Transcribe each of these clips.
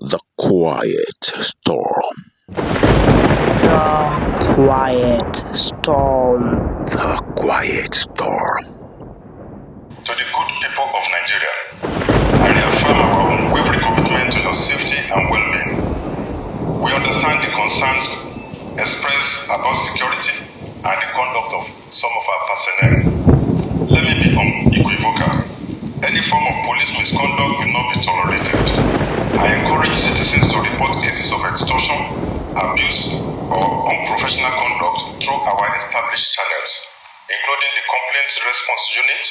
The Quiet Storm. The Quiet Storm. The Quiet Storm. To the good people of Nigeria, I reaffirm our unwavering commitment to your safety and well-being. We understand the concerns expressed about security and the conduct of some of our personnel. Let me be unequivocal. Any form of police misconduct will not be tolerated. I encourage citizens to report cases of extortion, abuse, or unprofessional conduct through our established channels, including the Complaints Response Unit,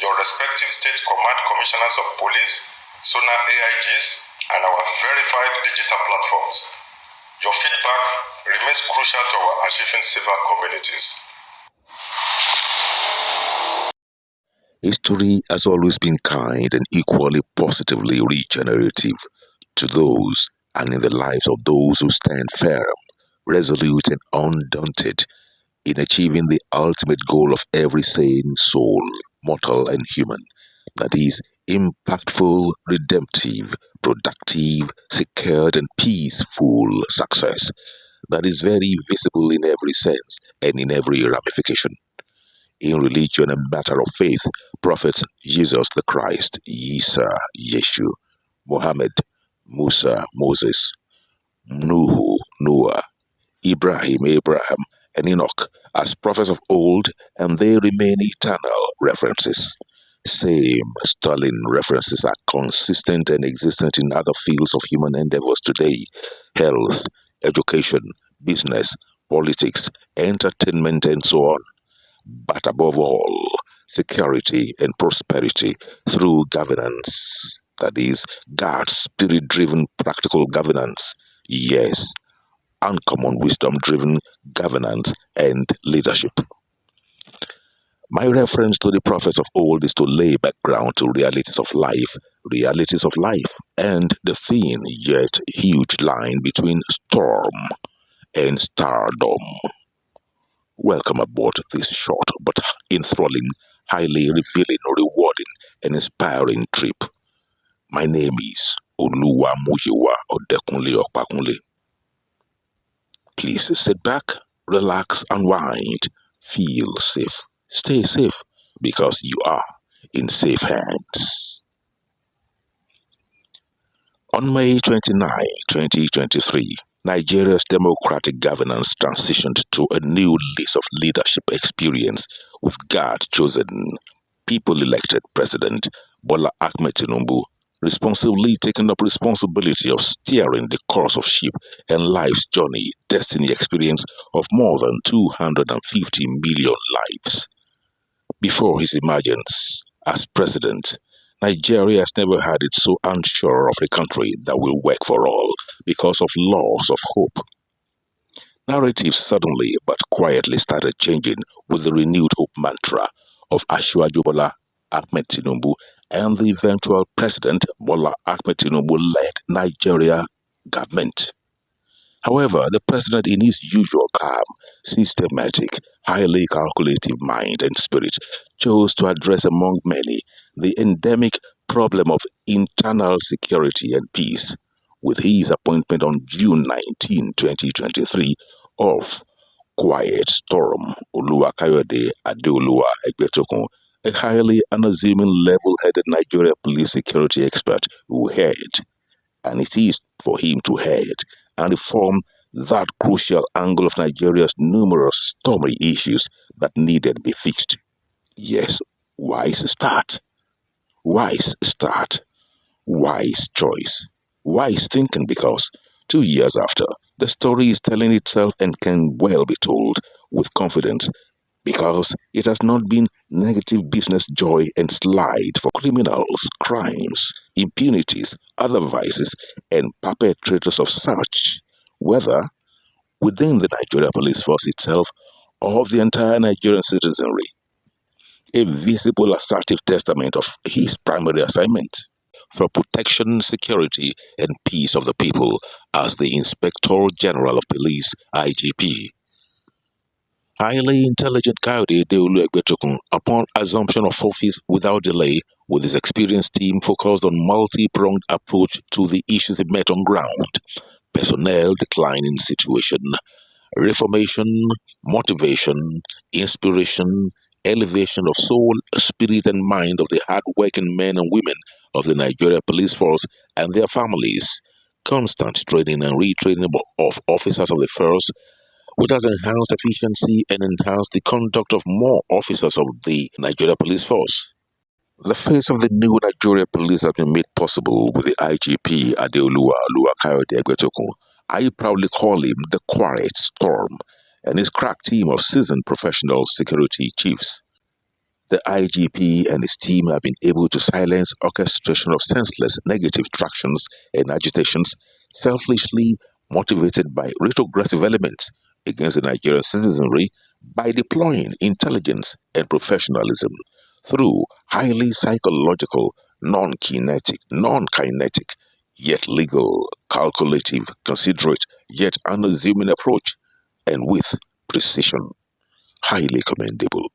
your respective state command commissioners of police, SONA AIGs, and our verified digital platforms. Your feedback remains crucial to our achieving safer communities. History has always been kind and equally positively regenerative to those and in the lives of those who stand firm, resolute, and undaunted in achieving the ultimate goal of every sane soul, mortal and human, that is, impactful, redemptive, productive, secured, and peaceful success that is very visible in every sense and in every ramification. In religion and matter of faith, prophets Jesus the Christ, Isa, Yeshu, Muhammad, Musa, Moses, Nuhu, Noah, Ibrahim, Abraham, and Enoch as prophets of old, and they remain eternal references. Same sterling references are consistent and existent in other fields of human endeavors today: health, education, business, politics, entertainment, and so on. But above all, security and prosperity through governance. That is, God's spirit-driven practical governance. Yes, uncommon wisdom-driven governance and leadership. My reference to the prophets of old is to lay background to realities of life, and the thin yet huge line between storm and stardom. Welcome aboard this short but enthralling, highly revealing, rewarding, and inspiring trip. My name is Oluwamuyiwa Odekunle Okpakunle. Please sit back, relax, unwind, feel safe, stay safe, because you are in safe hands. On May 29, 2023, Nigeria's democratic governance transitioned to a new lease of leadership experience with God-chosen, people-elected President Bola Ahmed Tinubu responsibly taking up responsibility of steering the course of ship and life's journey, destiny experience of more than 250 million lives. Before his emergence as president, Nigeria has never had it so unsure of a country that will work for all because of loss of hope. Narratives suddenly but quietly started changing with the renewed hope mantra of Asiwaju Bola Ahmed Tinubu and the eventual President Bola Ahmed Tinubu-led Nigeria government. However, the president, in his usual calm, systematic, highly calculative mind and spirit, chose to address among many the endemic problem of internal security and peace with his appointment on June 19, 2023 of Quiet Storm Oluwakayode Adeoluwa Egbetokun, a highly unassuming, level-headed Nigeria police security expert who heard, and it is for him to head and reform that crucial angle of Nigeria's numerous stormy issues that needed to be fixed. Yes, wise start, wise choice, wise thinking, because 2 years after, the story is telling itself and can well be told with confidence, because it has not been negative business joy and slide for criminals, crimes, impunities, other vices, and perpetrators of such, whether within the Nigeria police force itself or of the entire Nigerian citizenry. A visible assertive testament of his primary assignment for protection, security, and peace of the people as the Inspector General of Police, IGP. Highly intelligent Kayode Deolu-Egbetokun, upon assumption of office without delay, with his experienced team focused on multi-pronged approach to the issues he met on ground: personnel declining situation, reformation, motivation, inspiration, elevation of soul, spirit, and mind of the hard-working men and women of the Nigeria Police Force and their families, constant training and retraining of officers of the force, which has enhanced efficiency and enhanced the conduct of more officers of the Nigeria Police Force. The face of the new Nigeria Police has been made possible with the IGP Adeoluwa Oluwakayode Egbetokun. I proudly call him the Quiet Storm and his crack team of seasoned professional security chiefs. The IGP and his team have been able to silence orchestration of senseless negative tractions and agitations selfishly motivated by retrogressive elements against the Nigerian citizenry by deploying intelligence and professionalism through highly psychological, non-kinetic, yet legal, calculative, considerate, yet unassuming approach, and with precision. Highly commendable.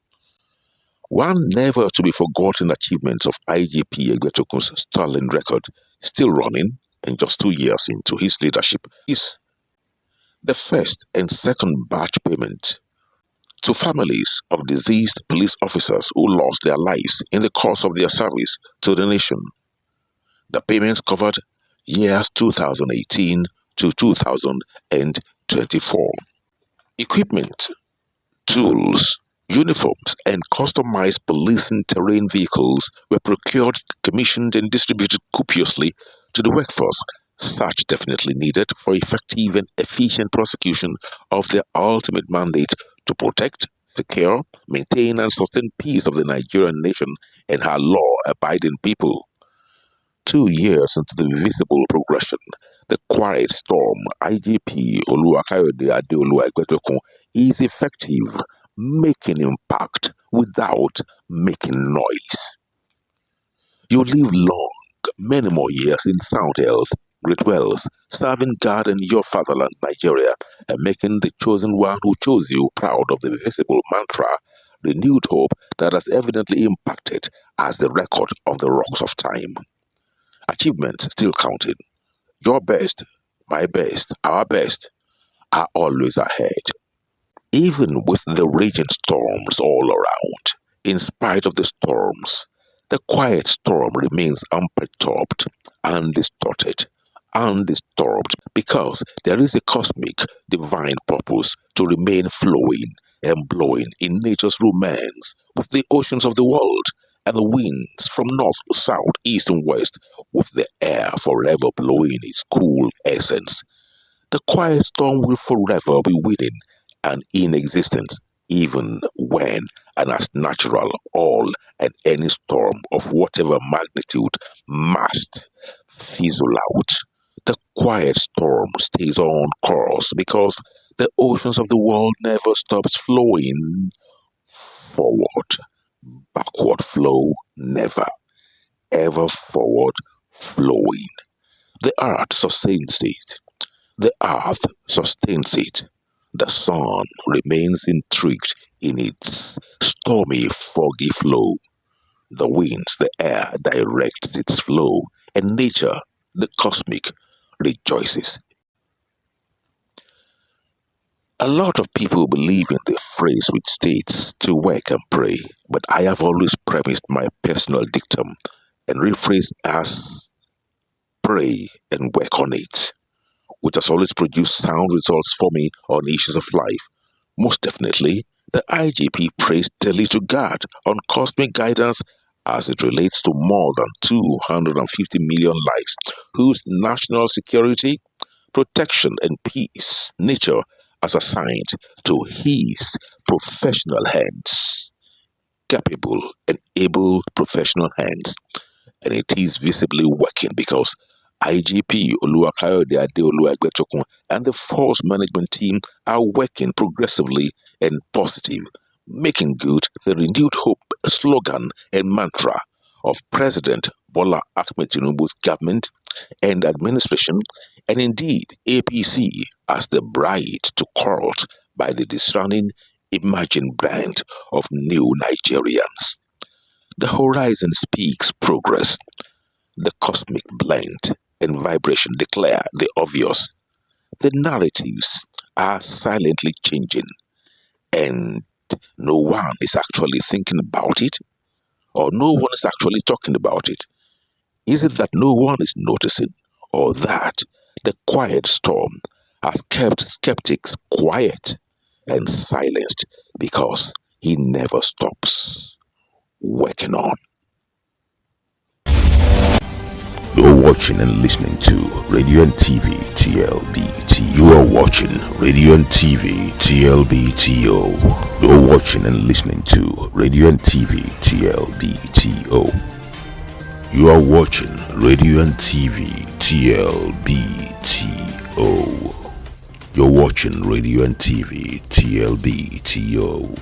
One never to be forgotten achievement of IGP Egbetokun's sterling record, still running and just 2 years into his leadership, is the first and second batch payment to families of deceased police officers who lost their lives in the course of their service to the nation. The payments covered years 2018 to 2024. Equipment, tools, uniforms, and customized policing terrain vehicles were procured, commissioned, and distributed copiously to the workforce, such definitely needed for effective and efficient prosecution of their ultimate mandate to protect, secure, maintain, and sustain peace of the Nigerian nation and her law-abiding people. 2 years into the visible progression, the Quiet Storm IGP Oluwakayode Adeoluwa Egbetokun is effective, making impact without making noise. You live long, many more years in sound health, great wealth, serving God and your fatherland, Nigeria, and making the chosen one who chose you proud of the visible mantra, renewed hope that has evidently impacted as the record of the rocks of time. Achievements still counting. Your best, my best, our best are always ahead. Even with the raging storms all around, in spite of the storms, the quiet storm remains unperturbed, undistorted, undisturbed, because there is a cosmic, divine purpose to remain flowing and blowing in nature's romance with the oceans of the world and the winds from north, south, east, and west, with the air forever blowing its cool essence. The quiet storm will forever be within and in existence, even when and as natural all and any storm of whatever magnitude must fizzle out. The quiet storm stays on course because the oceans of the world never stops flowing forward. Backward flow never, ever forward flowing. The earth sustains it. The earth sustains it. The sun remains intrigued in its stormy, foggy flow. The winds, the air directs its flow, and nature, the cosmic, rejoices. A lot of people believe in the phrase which states to work and pray, but I have always premised my personal dictum and rephrased as pray and work on it, which has always produced sound results for me on issues of life. Most definitely, the IGP prays daily to God on cosmic guidance as it relates to more than 250 million lives whose national security, protection, and peace nature has assigned to his professional hands. Capable and able professional hands, and it is visibly working because IGP Oluwakayode Adeoluwa Egbetokun and the force management team are working progressively and positive, making good the renewed hope slogan and mantra of President Bola Ahmed Tinubu's government and administration, and indeed APC as the bride to court by the discerning emerging brand of new Nigerians. The horizon speaks progress. The cosmic blend and vibration declare the obvious. The narratives are silently changing, and no one is actually thinking about it, or no one is actually talking about it. Is it that no one is noticing, or that the quiet storm has kept skeptics quiet and silenced because he never stops working on? You're watching and listening to Radio&Tv T.L.B.T. You are watching Radio&Tv T.L.B.T.O. You're watching and listening to Radio&Tv T.L.B.T.O. You are watching Radio&Tv T.L.B.T.O. You're watching Radio&Tv T.L.B.T.O.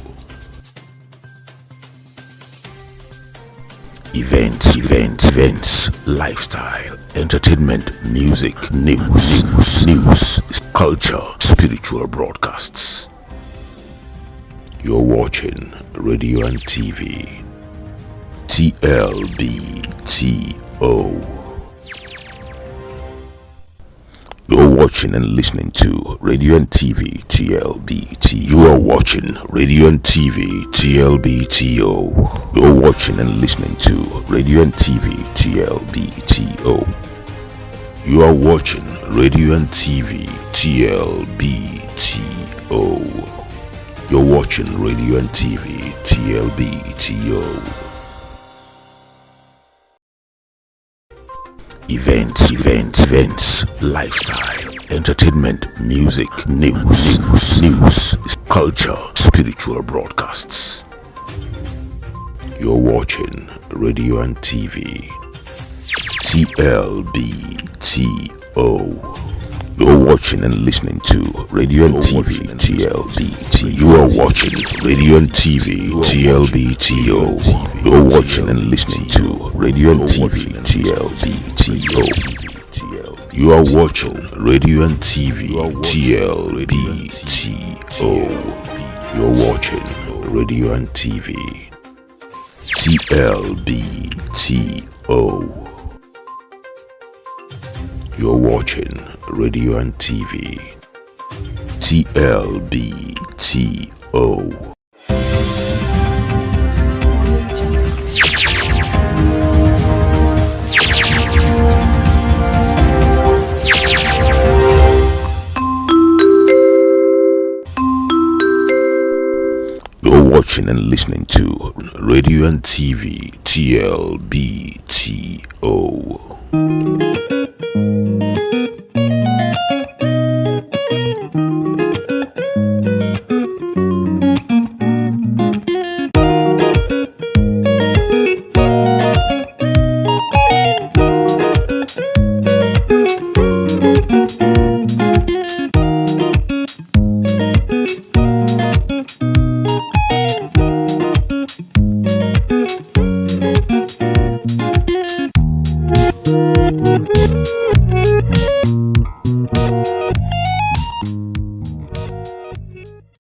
Events, lifestyle, entertainment, music, news, culture, spiritual broadcasts. You're watching Radio&Tv T.L.B.T.O. You're watching and listening to Radio&Tv T.L.B.T. You are watching Radio&Tv T.L.B.T.O. You're watching and listening to Radio&Tv T.L.B.T.O. You are watching Radio&Tv T.L.B.T.O. You're watching Radio&Tv T.L.B.T.O. Events, lifestyle, entertainment, music, news, culture, spiritual broadcasts. You're watching Radio&Tv T.L.B.T.O. You're watching and listening to Radio&Tv T.L.B.T. You are watching Radio&Tv T.L.B.T.O. You're watching and listening to Radio&Tv T.L.B.T.O. You are watching Radio&Tv T.L.B.T.O. You're watching Radio&Tv T.L.B.T.O. You're watching Radio&Tv T.L.B.T.O. You're watching and listening to Radio&Tv T.L.B.T.O.